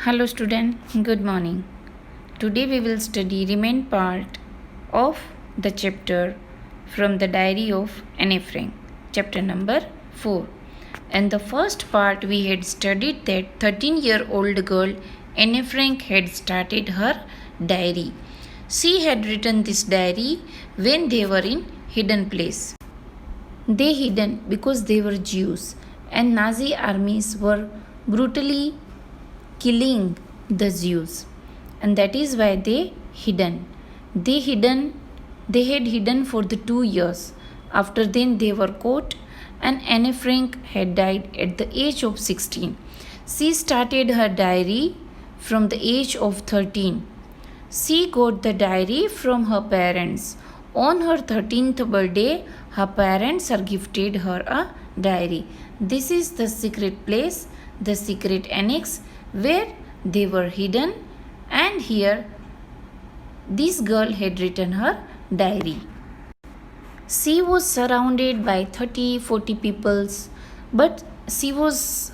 Hello student, good morning. Today we will study remain part of the chapter from the diary of Anne Frank, chapter number 4. In the first part we had studied that 13-year-old girl Anne Frank had started her diary. She had written this diary when they were in hidden place. They hidden because they were Jews and Nazi armies were brutally killing the Jews, and that is why they hidden. They had hidden for the 2 years. After then they were caught, and Anne Frank had died at the age of 16. She started her diary from the age of 13. She got the diary from her parents. On her 13th birthday, her parents are gifted her a diary. This is the secret place, the secret annex where they were hidden, and here this girl had written her diary. She was surrounded by 30-40 peoples, but she was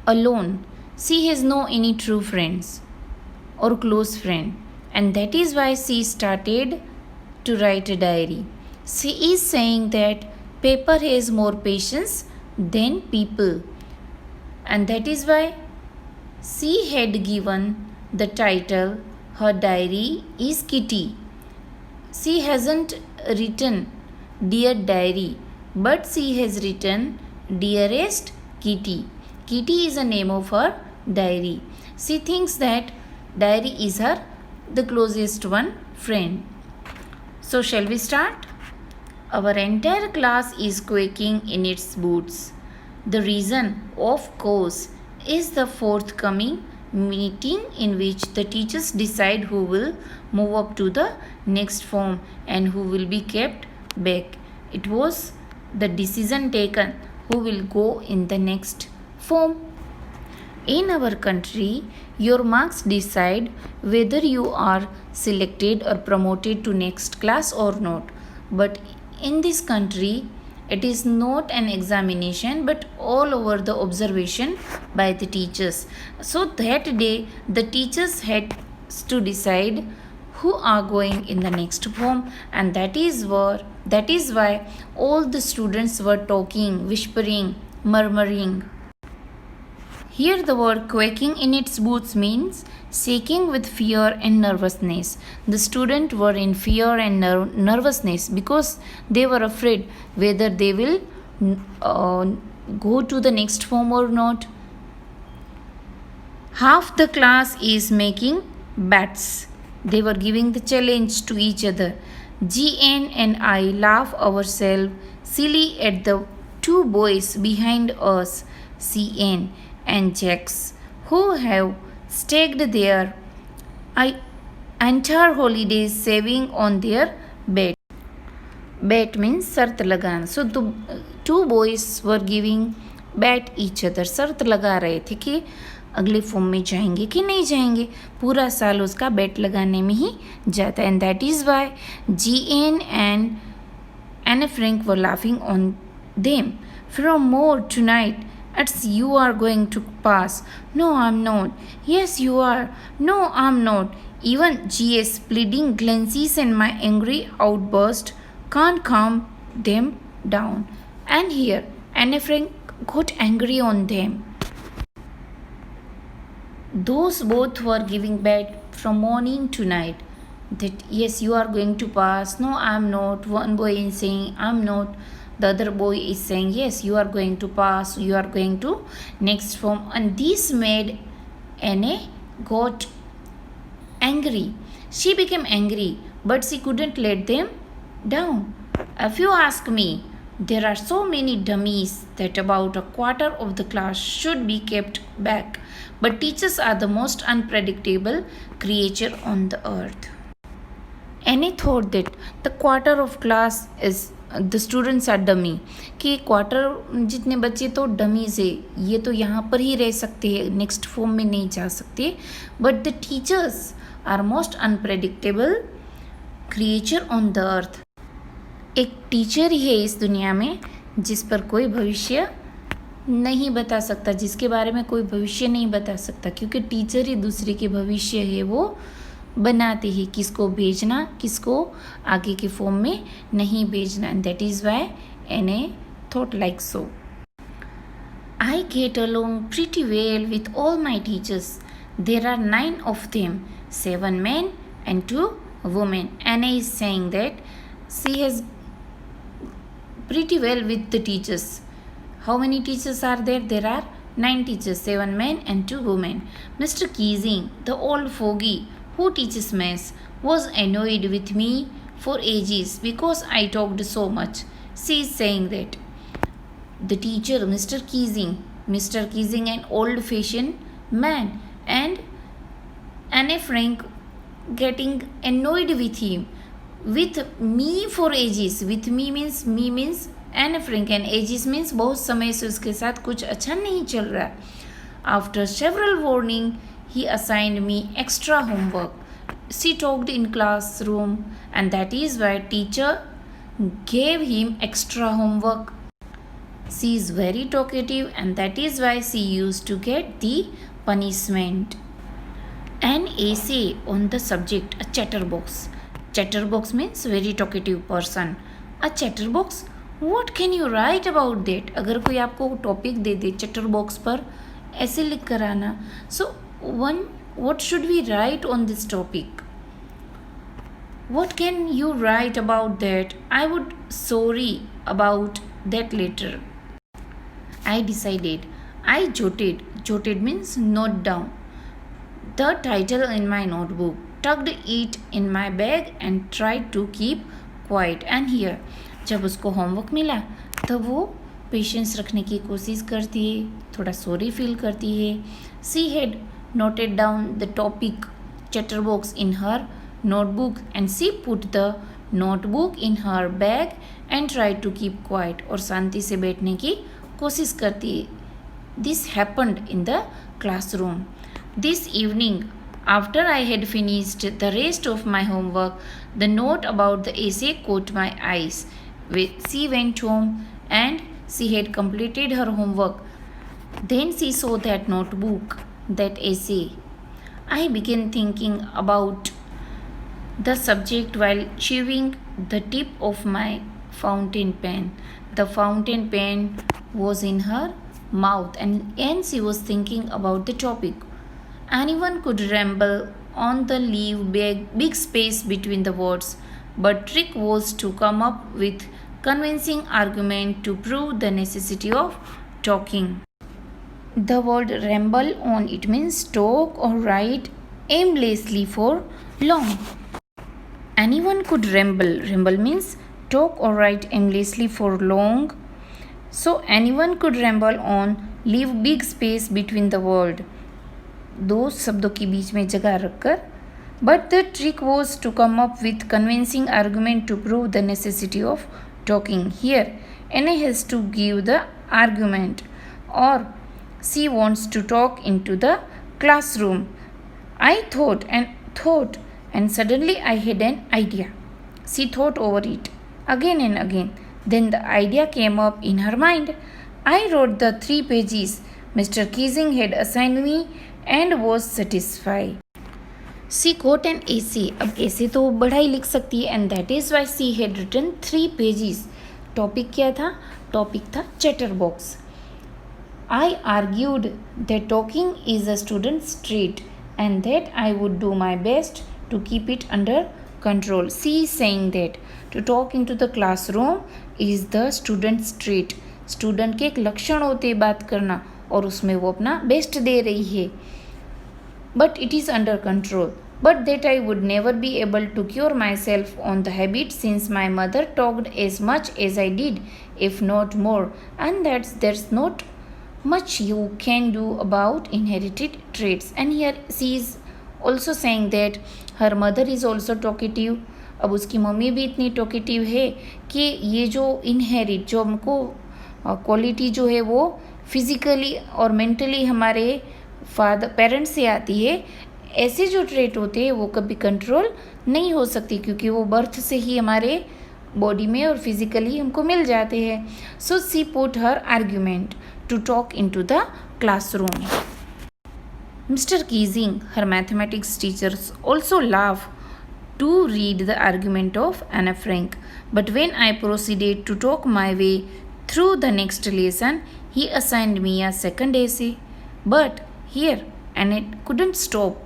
alone. She has no any true friends or close friend, and that is why she started to write a diary. She is saying that paper has more patience than people, and that is why she had given the title her diary is Kitty. She hasn't written Dear Diary, but she has written Dearest Kitty. Kitty is a name of her diary. She thinks that diary is her the closest one friend. So shall we start? Our entire class is quaking in its boots. The reason, of course, is the forthcoming meeting in which the teachers decide who will move up to the next form and who will be kept back. It was the decision taken who will go in the next form. In our country, your marks decide whether you are selected or promoted to next class or not. But in this country, it is not an examination but all over the observation by the teachers. So that day the teachers had to decide who are going in the next form, and that is why all the students were talking, whispering, murmuring. Here the word quaking in its boots means shaking with fear and nervousness. The students were in fear and nervousness because they were afraid whether they will go to the next form or not. Half the class is making bets. They were giving the challenge to each other. GN and I laugh ourselves silly at the two boys behind us, CN and Jax, who have staked their entire holidays saving on their bet. Bet means शर्त लगाना. So the two boys were giving bet each other. शर्त लगा रहे थे कि अगले form में जाएंगे कि नहीं जाएंगे. पूरा साल उसका बेट लगाने में ही जाता है. And that is why GN and Anne Frank were laughing on them. From more tonight, it's you are going to pass. No, I'm not. Yes, you are. No, I'm not. Even GS pleading glances and my angry outburst can't calm them down. And here, Anne Frank got angry on them. Those both were giving bet from morning to night that yes, you are going to pass. No, I'm not. One boy is saying, I'm not. The other boy is saying, yes, you are going to pass, you are going to next form. And this made Anne got angry. She became angry, but she couldn't let them down. If you ask me, there are so many dummies that about a quarter of the class should be kept back. But teachers are the most unpredictable creature on the earth. Anne thought that the quarter of class is the students are dummy, कि quarter जितने बच्चे तो dummies है, ये तो यहाँ पर ही रह सकते हैं, नेक्स्ट फॉर्म में नहीं जा सकते. But the teachers are most unpredictable creature on the earth. एक टीचर ही है इस दुनिया में जिस पर कोई भविष्य नहीं बता सकता, जिसके बारे में कोई भविष्य नहीं बता सकता, क्योंकि टीचर ही दूसरे के भविष्य है वो बनाते ही, किसको भेजना किसको आगे के फॉर्म में नहीं भेजना. And that is why an a thought like so. I get along pretty well with all my teachers. There are 9 of them, 7 men and 2 women. Anna is saying that she has pretty well with the teachers. How many teachers are there? There are 9 teachers, 7 men and 2 women. Mr. Keesing, the old fogey who teaches maths, was annoyed with me for ages because I talked so much. She is saying that. The teacher, Mr. Keesing, an old-fashioned man, and Anne Frank getting annoyed with him, with me for ages. With me means Anne Frank, and ages means बहुत समय से उसके साथ कुछ अच्छा नहीं चल रहा. After several warning, he assigned me extra homework. She talked in classroom, and that is why teacher gave him extra homework. She is very talkative, and that is why she used to get the punishment. An essay on the subject, a chatterbox. Chatterbox means very talkative person. A chatterbox, what can you write about that? अगर कोई आपको topic दे दे chatterbox पर ऐसे लिख कर आना, so what should we write on this topic? What can you write about that? I would sorry about that later. I decided. I jotted means note down, the title in my notebook, tucked it in my bag and tried to keep quiet. And here, जब उसको homework मिला तब वो patience रखने की कोशिश करती है, थोड़ा सॉरी फील करती है. She had noted down the topic chatterbox in her notebook and she put the notebook in her bag and tried to keep quiet. और शांति से बैठने की कोशिश करती है. This happened in the classroom. This evening, after I had finished the rest of my homework, the note about the essay caught my eyes. She went home and she had completed her homework. Then she saw that notebook, that essay. I began thinking about the subject while chewing the tip of my fountain pen. The fountain pen was in her mouth and she was thinking about the topic. Anyone could ramble on the leave big space between the words, but trick was to come up with convincing argument to prove the necessity of talking. The word ramble on, it means talk or write aimlessly for long. Anyone could ramble. Ramble means talk or write aimlessly for long. So anyone could ramble on, leave big space between the word. दो शब्दों के बीच में जगह रखकर. But the trick was to come up with convincing argument to prove the necessity of talking. Here, Anna has to give the argument, or she wants to talk into the classroom. I thought and suddenly I had an idea. She thought over it again and again. Then the idea came up in her mind. I wrote the 3 pages Mr. Keesing had assigned me and was satisfied. She got an essay. अब essay तो बड़ा ही लिख सकती है, and that is why she had written 3 pages. Topic क्या था? Topic था chatterbox. I argued that talking is a student's trait and that I would do my best to keep it under control. She is saying that to talk into the classroom is the student's trait. Student के एक लक्षण होते हैं बात करना, और उसमें वो अपना बेस्ट दे रही है. But it is under control. But that I would never be able to cure myself on the habit since my mother talked as much as I did, if not more, and there's not much you can do about inherited traits. And here she is also saying that her mother is also talkative. अब उसकी mummy भी इतनी talkative है कि ये जो inherit, जो हमको क्वालिटी जो है वो फिज़िकली और मेंटली हमारे पेरेंट्स से आती है, ऐसे जो ट्रेट होते हैं वो कभी कंट्रोल नहीं हो सकती, क्योंकि वो बर्थ से ही हमारे बॉडी में और फिज़िकली हमको मिल जाते हैं. So she put her argument to talk into the classroom. Mr. Keesing, her mathematics teachers, also laughed to read the argument of Anne Frank. But when I proceeded to talk my way through the next lesson, he assigned me a second essay. But here Annette couldn't stop.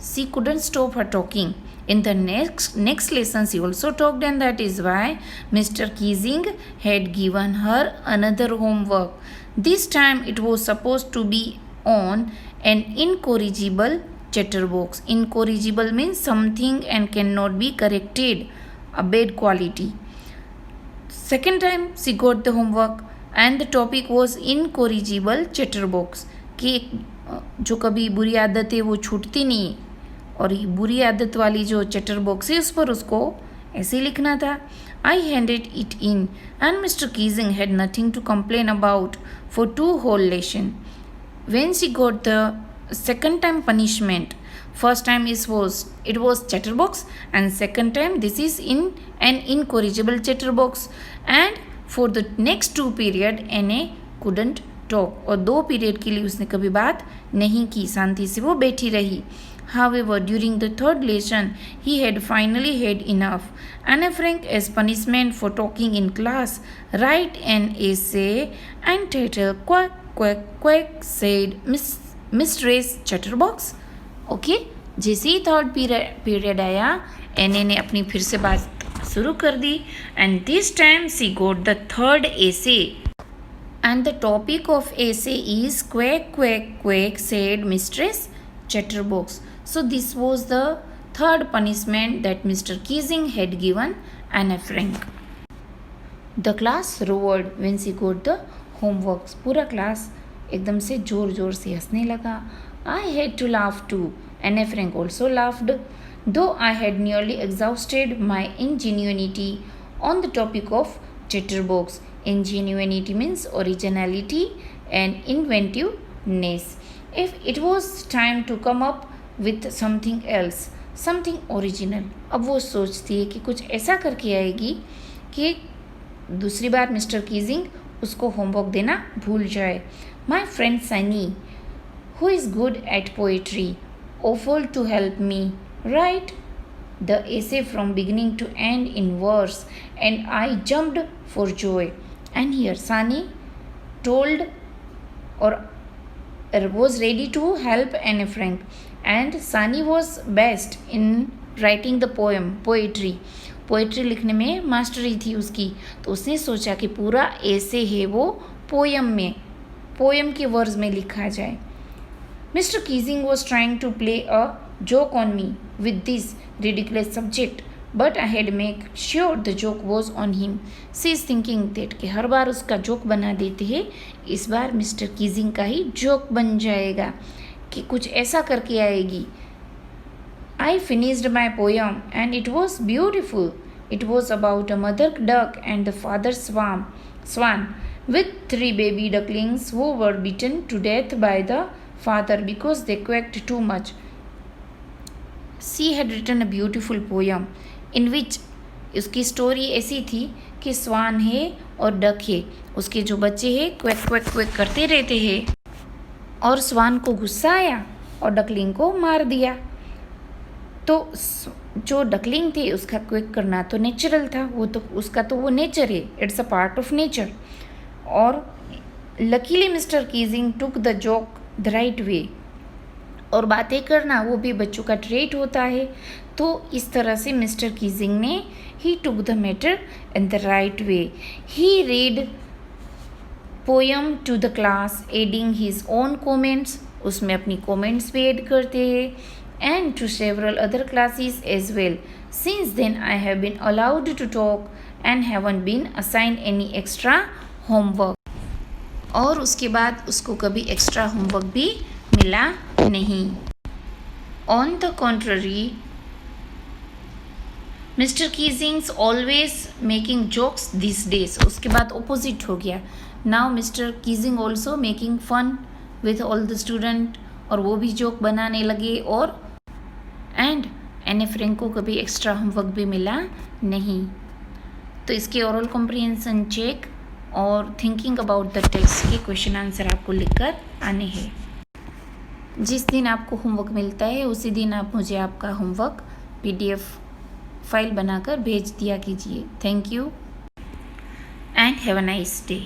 She couldn't stop her talking. In the next lesson, she also talked, and that is why Mr. Keesing had given her another homework. This time it was supposed to be on an incorrigible chatterbox. Incorrigible means something and cannot be corrected, a bad quality. Second time she got the homework and the topic was incorrigible chatterbox, कि जो कभी बुरी आदत है वो छूटती नहीं, और ये बुरी आदत वाली जो चैटर बॉक्स है उस पर उसको ऐसे ही लिखना था. I handed it in and Mr. Keesing had nothing to complain about for 2 whole lessons. When she got the second time punishment, first time it was chatterbox and second time this is in an incorrigible chatterbox, and for the next 2 period Anne couldn't talk, और 2 period के लिए उसने कभी बात नहीं की, शांति से वो बैठी रही. However, during the third lesson, he had finally had enough. Anne Frank, as punishment for talking in class, write an essay and title quack quack quack, said Mistress Chatterbox. Okay, जैसे ही थर्ड पीरियड आया, एने ने अपनी फिर से बात शुरू कर दी, and this time she got the third essay. And the topic of essay is quack quack quack, said Mistress Chatterbox. So this was the third punishment that Mr. Keesing had given Anne Frank. The class roared when she got the homeworks. पूरा class एकदम से जोर जोर से हंसने लगा. I had to laugh too. Anne Frank also laughed, though I had nearly exhausted my ingenuity on the topic of chatterbox. Ingenuity means originality and inventiveness. If it was time to come up with something else, something original, अब वो सोचती है कि कुछ ऐसा करके आएगी कि दूसरी बार मिस्टर कीजिंग उसको होमवर्क देना भूल जाए. My friend Sunny, who is good at poetry, offered to help me write the essay from beginning to end in verse, and I jumped for joy. And here Sunny told or was ready to help Anne Frank, and Sunny was best in writing the poetry. Poetry लिखने में mastery थी उसकी, तो उसने सोचा कि पूरा ऐसे है वो पोयम के वर्ड्स में लिखा जाए. Mr. Keesing was trying to play a joke on me with this ridiculous subject, but I had made sure the joke was on him. She is thinking that कि हर बार उसका जोक बना देते हैं, इस बार मिस्टर कीजिंग का ही joke बन जाएगा कि कुछ ऐसा करके आएगी. I finished my poem and it was beautiful. It was about a mother duck and the father swan with 3 baby ducklings who were beaten to death by the father because they quacked too much. She had written a beautiful poem in which उसकी story ऐसी थी कि स्वान है और duck है, उसके जो बच्चे हैं क्वैक क्वैक क्वैक करते रहते हैं, और स्वान को गुस्सा आया और डकलिंग को मार दिया. तो जो डकलिंग थी उसका क्विक करना तो नेचुरल था, वो तो उसका तो वो नेचर है, it's a part of nature. और luckily mister Keating took the joke the right way, और बातें करना वो भी बच्चों का ट्रेट होता है. तो इस तरह से मिस्टर कीजिंग ने ही took the matter in the right way. He read poem to the class adding his own comments, उसमें अपनी कॉमेंट्स भी ऐड करते हैं, and to several other classes as well. Since then I have been allowed to talk and haven't been assigned any extra homework. और उसके बाद उसको कभी एक्स्ट्रा होमवर्क भी मिला नहीं. On the contrary, Mr. Keesing's always making jokes these days. उसके बाद opposite हो गया. Now Mr. Keesing also making fun with all the student, और वो भी जोक बनाने लगे, और एंड एने फ्रैंक को कभी एक्स्ट्रा होमवर्क भी मिला नहीं. तो इसके ओरल कॉम्प्रिहेंशन चेक. और थिंकिंग अबाउट द टेस्ट के क्वेश्चन आंसर आपको लिखकर आने हैं। जिस दिन आपको होमवर्क मिलता है उसी दिन आप मुझे आपका होमवर्क PDF फाइल बनाकर भेज दिया कीजिए। Thank you and have a nice day.